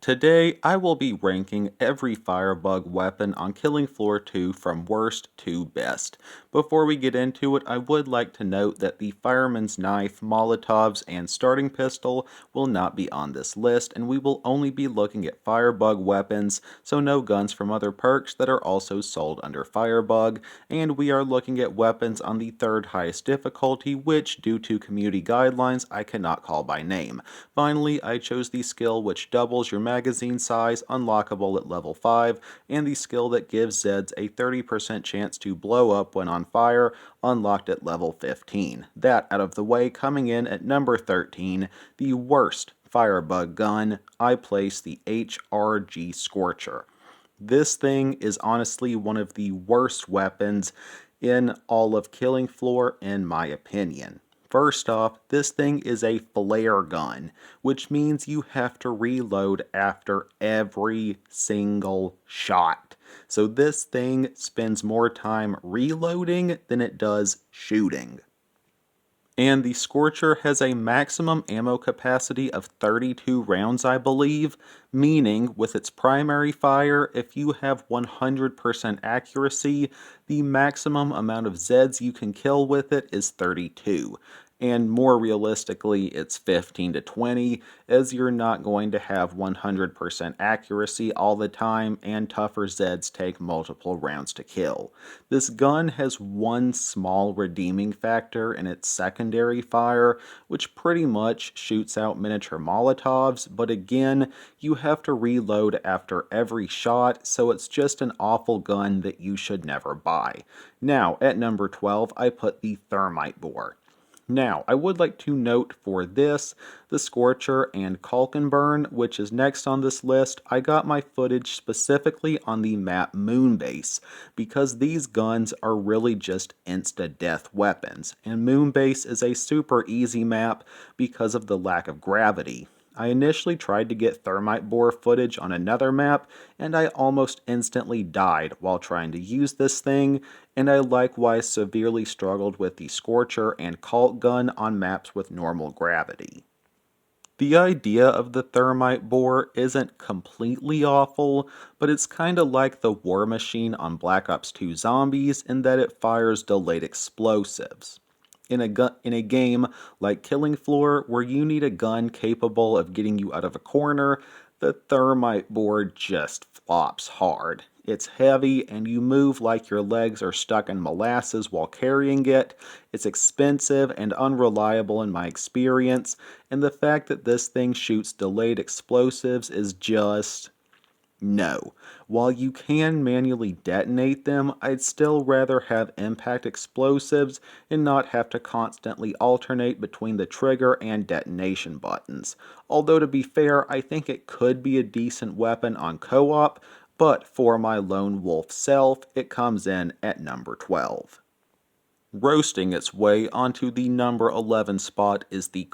Today, I will be ranking every Firebug weapon on Killing Floor 2 from worst to best. Before we get into it, I would like to note that the Fireman's Knife, Molotovs, and Starting Pistol will not be on this list, and we will only be looking at Firebug weapons, so no guns from other perks that are also sold under Firebug, and we are looking at weapons on the third highest difficulty, which, due to community guidelines, I cannot call by name. Finally, I chose the skill which doubles your magazine size, unlockable at level 5, and the skill that gives Zeds a 30% chance to blow up when on fire, unlocked at level 15. That out of the way, coming in at number 13, the worst Firebug gun, I place the HRG Scorcher. This thing is honestly one of the worst weapons in all of Killing Floor, in my opinion. First off, this thing is a flare gun, which means you have to reload after every single shot. So this thing spends more time reloading than it does shooting. And the Scorcher has a maximum ammo capacity of 32 rounds, I believe, meaning with its primary fire, if you have 100% accuracy, the maximum amount of Zeds you can kill with it is 32. And more realistically, it's 15 to 20, as you're not going to have 100% accuracy all the time, and tougher Zeds take multiple rounds to kill. This gun has one small redeeming factor in its secondary fire, which pretty much shoots out miniature Molotovs, but again, you have to reload after every shot, so it's just an awful gun that you should never buy. Now, at number 12, I put the Thermite Bore. Now, I would like to note for this, the Scorcher and Burn, which is next on this list, I got my footage specifically on the map Moonbase, because these guns are really just insta-death weapons, and Moonbase is a super easy map because of the lack of gravity. I initially tried to get Thermite Bore footage on another map, and I almost instantly died while trying to use this thing, and I likewise severely struggled with the Scorcher and Cult Gun on maps with normal gravity. The idea of the Thermite Bore isn't completely awful, but it's kinda like the War Machine on Black Ops 2 Zombies in that it fires delayed explosives. In a game like Killing Floor, where you need a gun capable of getting you out of a corner, the Thermite Bore just flops hard. It's heavy, and you move like your legs are stuck in molasses while carrying it. It's expensive and unreliable in my experience, and the fact that this thing shoots delayed explosives is just... no. While you can manually detonate them, I'd still rather have impact explosives and not have to constantly alternate between the trigger and detonation buttons. Although to be fair, I think it could be a decent weapon on co-op, but for my lone wolf self, it comes in at number 12. Roasting its way onto the number 11 spot is the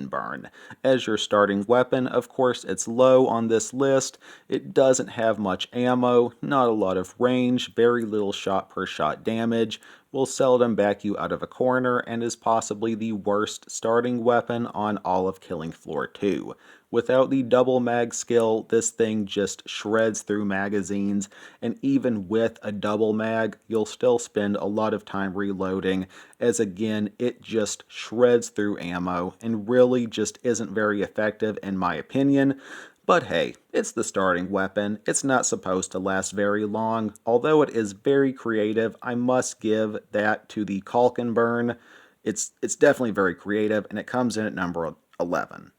Burn. As your starting weapon, of course, it's low on this list. It doesn't have much ammo, not a lot of range, very little shot per shot damage, will seldom back you out of a corner, and is possibly the worst starting weapon on all of Killing Floor 2. Without the double mag skill, this thing just shreds through magazines, and even with a double mag, you'll still spend a lot of time reloading, as again, it just shreds through ammo, and really just isn't very effective in my opinion. But hey, it's the starting weapon, it's not supposed to last very long. Although it is very creative, I must give that to the Burn. It's definitely very creative, and it comes in at number 11.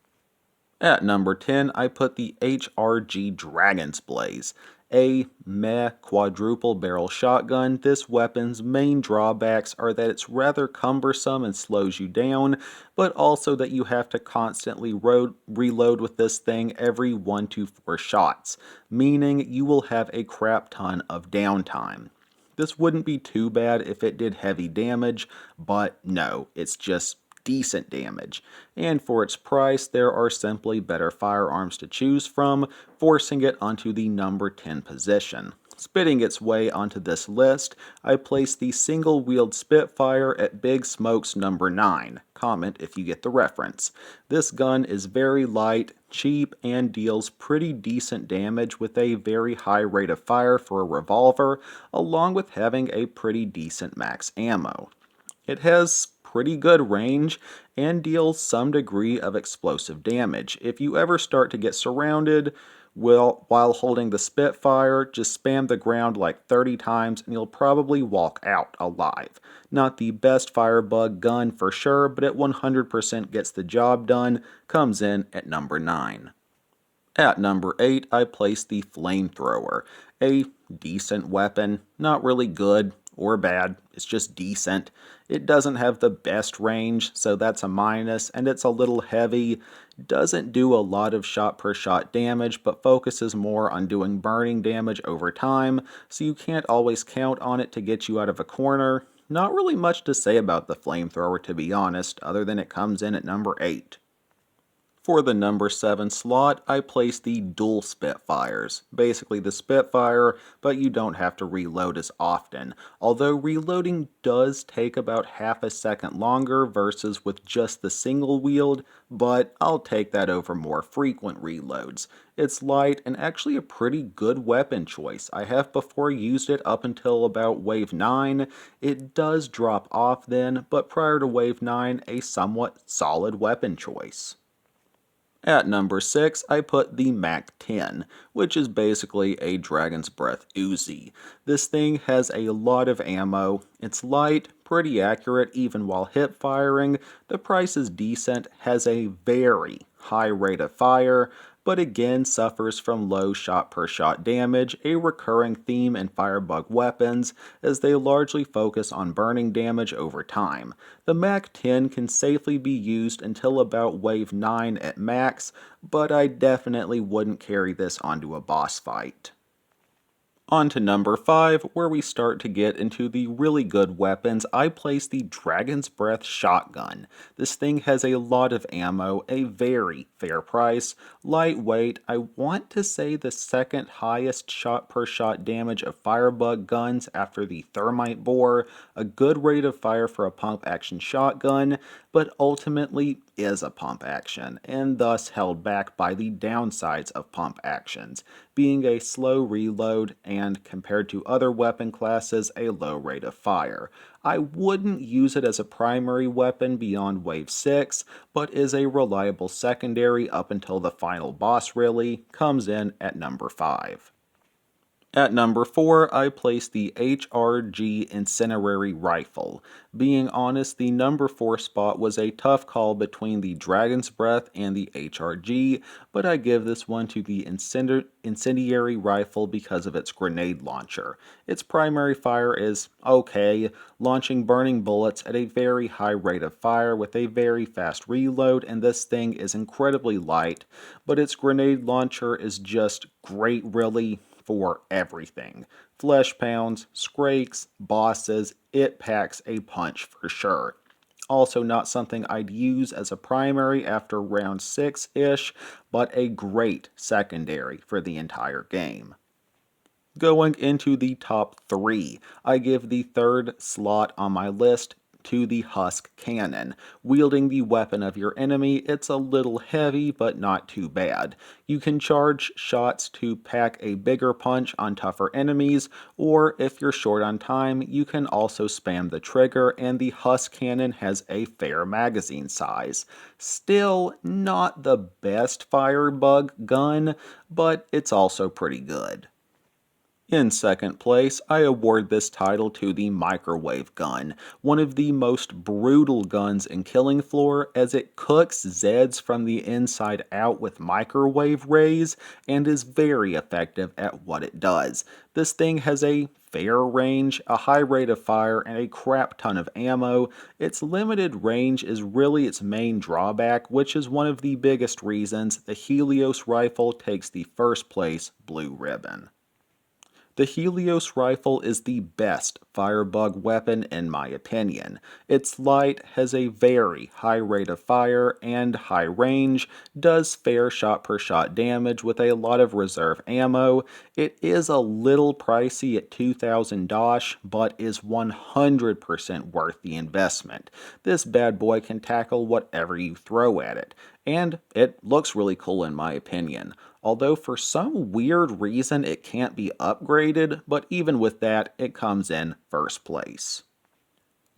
At number 10, I put the HRG Dragon's Blaze. A meh quadruple barrel shotgun, this weapon's main drawbacks are that it's rather cumbersome and slows you down, but also that you have to constantly reload with this thing every 1 to 4 shots, meaning you will have a crap ton of downtime. This wouldn't be too bad if it did heavy damage, but no, it's just decent damage, and for its price there are simply better firearms to choose from, forcing it onto the number 10 position. Spitting its way onto this list, I place the single-wheeled Spitfire at Big Smoke's number 9. Comment if you get the reference. This gun is very light, cheap, and deals pretty decent damage with a very high rate of fire for a revolver, along with having a pretty decent max ammo. It has pretty good range and deals some degree of explosive damage. If you ever start to get surrounded while holding the Spitfire, just spam the ground like 30 times and you'll probably walk out alive. Not the best Firebug gun for sure, but it 100% gets the job done, comes in at number 9. At number 8, I place the Flamethrower, a decent weapon, not really good or bad, it's just decent. It doesn't have the best range, so that's a minus, and it's a little heavy. Doesn't do a lot of shot per shot damage, but focuses more on doing burning damage over time, so you can't always count on it to get you out of a corner. Not really much to say about the Flamethrower, to be honest, other than it comes in at number 8. For the number 7 slot, I place the dual Spitfires. Basically the Spitfire, but you don't have to reload as often. Although reloading does take about half a second longer versus with just the single wield, but I'll take that over more frequent reloads. It's light and actually a pretty good weapon choice. I have before used it up until about wave 9. It does drop off then, but prior to wave 9, a somewhat solid weapon choice. At number 6, I put the MAC-10, which is basically a Dragon's Breath Uzi. This thing has a lot of ammo, it's light, pretty accurate even while hip firing, the price is decent, has a very high rate of fire, but again suffers from low shot per shot damage, a recurring theme in Firebug weapons, as they largely focus on burning damage over time. The MAC-10 can safely be used until about wave 9 at max, but I definitely wouldn't carry this onto a boss fight. On to number 5, where we start to get into the really good weapons. I place the Dragon's Breath Shotgun. This thing has a lot of ammo, a very fair price, lightweight, I want to say the second highest shot per shot damage of Firebug guns after the Thermite Bore, a good rate of fire for a pump action shotgun, but ultimately is a pump action, and thus held back by the downsides of pump actions, being a slow reload and, compared to other weapon classes, a low rate of fire. I wouldn't use it as a primary weapon beyond wave 6, but is a reliable secondary up until the final boss really, comes in at number 5. At number 4, I place the HRG Incendiary Rifle. Being honest, the number 4 spot was a tough call between the Dragon's Breath and the HRG, but I give this one to the Incendiary Rifle because of its grenade launcher. Its primary fire is okay, launching burning bullets at a very high rate of fire with a very fast reload, and this thing is incredibly light, but its grenade launcher is just great really for everything. Flesh pounds, scrakes, bosses, it packs a punch for sure. Also not something I'd use as a primary after round 6-ish, but a great secondary for the entire game. Going into the top 3, I give the third slot on my list to the Husk Cannon. Wielding the weapon of your enemy, it's a little heavy, but not too bad. You can charge shots to pack a bigger punch on tougher enemies, or if you're short on time, you can also spam the trigger, and the Husk Cannon has a fair magazine size. Still not the best Firebug gun, but it's also pretty good. In second place, I award this title to the Microwave Gun, one of the most brutal guns in Killing Floor, as it cooks Zeds from the inside out with microwave rays and is very effective at what it does. This thing has a fair range, a high rate of fire, and a crap ton of ammo. Its limited range is really its main drawback, which is one of the biggest reasons the Helios rifle takes the first place blue ribbon. The Helios rifle is the best Firebug weapon in my opinion. It's light, has a very high rate of fire and high range, does fair shot per shot damage with a lot of reserve ammo. It is a little pricey at 2,000 dosh, but is 100% worth the investment. This bad boy can tackle whatever you throw at it, and it looks really cool in my opinion. Although for some weird reason it can't be upgraded, but even with that, it comes in first place.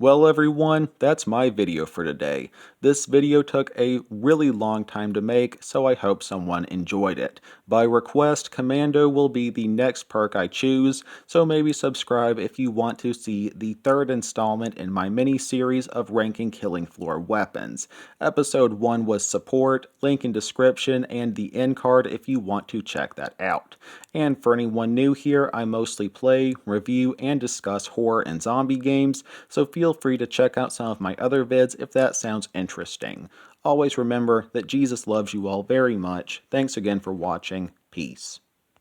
Well everyone, that's my video for today. This video took a really long time to make, so I hope someone enjoyed it. By request, Commando will be the next perk I choose, so maybe subscribe if you want to see the third installment in my mini-series of ranking killing floor weapons. Episode 1 was support, link in description, and the end card if you want to check that out. And for anyone new here, I mostly play, review, and discuss horror and zombie games, so feel free to check out some of my other vids if that sounds interesting. Always remember that Jesus loves you all very much. Thanks again for watching. Peace.